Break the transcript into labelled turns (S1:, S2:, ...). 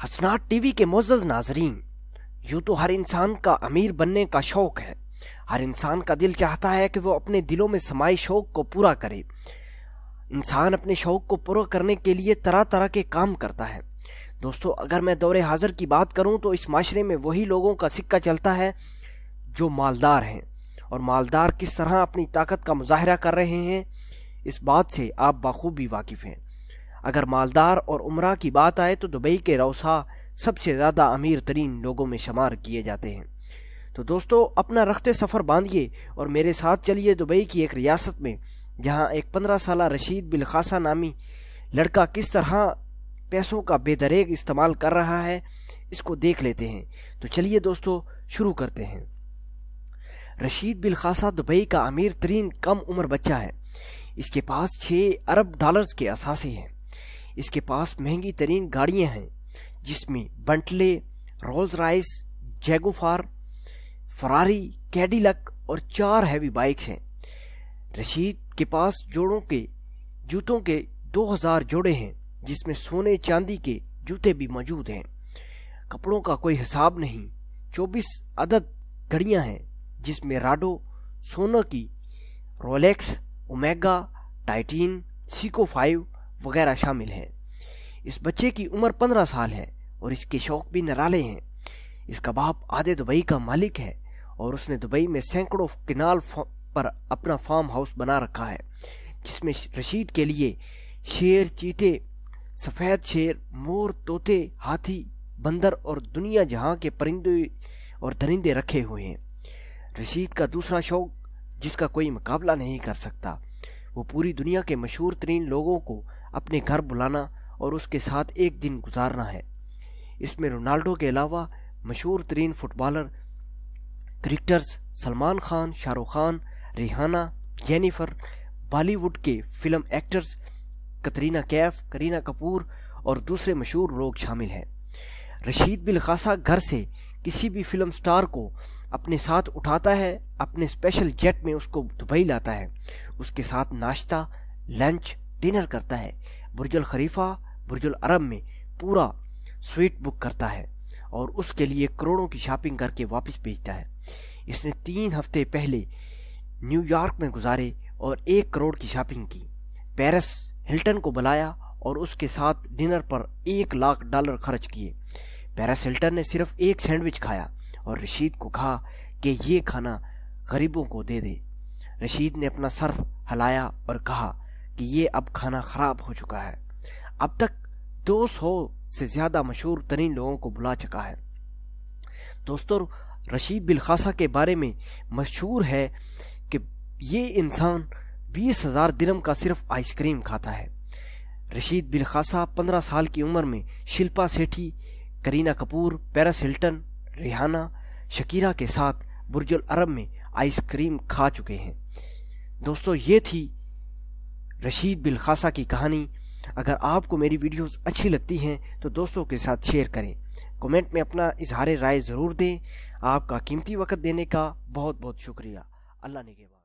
S1: हसनात TV के मुअज़्ज़ज़ नाज़रीन, यूँ तो हर इंसान का अमीर बनने का शौक है। हर इंसान का दिल चाहता है कि वो अपने दिलों में समाये शौक को पूरा करे। इंसान अपने शौक को पूरा करने के लिए तरह तरह के काम करता है। दोस्तों, अगर मैं दौरे हाजिर की बात करूं तो इस माशरे में वही लोगों का सिक्का चलता है जो मालदार हैं, और मालदार किस तरह अपनी ताकत का मुजाहरा कर रहे हैं इस बात से आप बाखूबी वाकिफ़ हैं। अगर मालदार और उमरा की बात आए तो दुबई के रौसा सबसे ज़्यादा अमीर तरीन लोगों में शुमार किए जाते हैं। तो दोस्तों, अपना रख्ते सफ़र बांधिए और मेरे साथ चलिए दुबई की एक रियासत में, जहां एक 15 साल रशीद बिल खासा नामी लड़का किस तरह पैसों का बेदरेग इस्तेमाल कर रहा है, इसको देख लेते हैं। तो चलिए दोस्तों, शुरू करते हैं। रशीद बिल खासा दुबई का अमीर तरीन कम उम्र बच्चा है। इसके पास 6 अरब डॉलर्स के असासे हैं। इसके पास महंगी तरीन गाड़ियां हैं, जिसमें बंटले, Rolls Royce, Jaguar, Ferrari, Cadillac और 4 हैवी बाइक्स हैं। रशीद के पास जोड़ों के जूतों के 2000 जोड़े हैं, जिसमें सोने चांदी के जूते भी मौजूद हैं। कपड़ों का कोई हिसाब नहीं। 24 अदद घड़ियां हैं, जिसमें राडो, सोना की, रोलेक्स, ओमेगा, टाइटिन, सीको 5 वगैरह शामिल हैं। इस बच्चे की उम्र 15 साल है और इसके शौक भी निराले हैं। इसका बाप आधे दुबई का मालिक है और उसने दुबई में सैकड़ों किनाल पर अपना फार्म हाउस बना रखा है, जिसमें रशीद के लिए शेर, चीते, सफ़ेद शेर, मोर, तोते, हाथी, बंदर और दुनिया जहां के परिंदे और दरिंदे रखे हुए हैं। रशीद का दूसरा शौक, जिसका कोई मुकाबला नहीं कर सकता, वो पूरी दुनिया के मशहूर तरीन लोगों को अपने घर बुलाना और उसके साथ एक दिन गुजारना है। इसमें रोनाल्डो के अलावा मशहूर तरीन footballer, cricketers Salman Khan, Shahrukh Khan, Rihanna, Jennifer, Bollywood के फिल्म एक्टर्स कतरीना कैफ, करीना कपूर और दूसरे मशहूर लोग शामिल हैं। रशीद बिल खासा घर से किसी भी फिल्म स्टार को अपने साथ उठाता है, अपने स्पेशल जेट में उसको दुबई लाता है, उसके साथ नाश्ता, लंच, डिनर करता है, बुर्ज अल खलीफा, बुर्ज अल अरब में पूरा स्वीट बुक करता है और उसके लिए करोड़ों की शॉपिंग करके वापस भेजता है। इसने 3 हफ्ते पहले न्यूयॉर्क में गुजारे और 1 करोड़ की शॉपिंग की। पेरिस हिल्टन को बुलाया और उसके साथ डिनर पर $1 लाख खर्च किए। पेरिस हिल्टन ने सिर्फ 1 सैंडविच खाया और रशीद को कहा कि ये खाना गरीबों को दे दे। रशीद ने अपना सर हिलाया और कहा कि ये अब खाना खराब हो चुका है। अब तक 200 से ज्यादा मशहूर तरीन लोगों को बुला चुका है। दोस्तों, रशीद बिल खासा के बारे में मशहूर है कि ये इंसान 20,000 दिरहम का सिर्फ आइसक्रीम खाता है। रशीद बिल खासा 15 साल की उम्र में Shilpa Shetty, Kareena Kapoor, Paris Hilton, Rihanna, Shakira के साथ बुर्ज अल अरब में आइसक्रीम खा चुके हैं। दोस्तों, ये थी रशीद बिल खासा की कहानी। अगर आपको मेरी वीडियोस अच्छी लगती हैं तो दोस्तों के साथ शेयर करें। कमेंट में अपना इजहार राय ज़रूर दें। आपका कीमती वक्त देने का बहुत बहुत शुक्रिया। अल्लाह निगहबान।